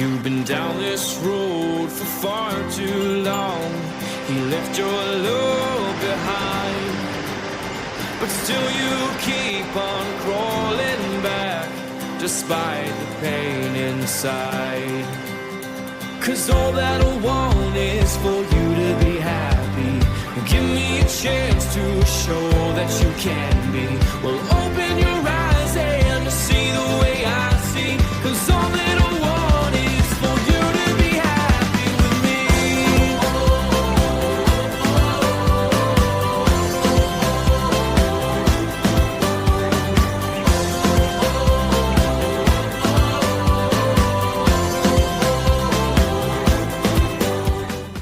You've been down this road for far too long. He left your love behind, but still you keep on crawling back, despite the pain inside. 'Cause all that I want is for you to be happy. Give me a chance to show that you can be. Well,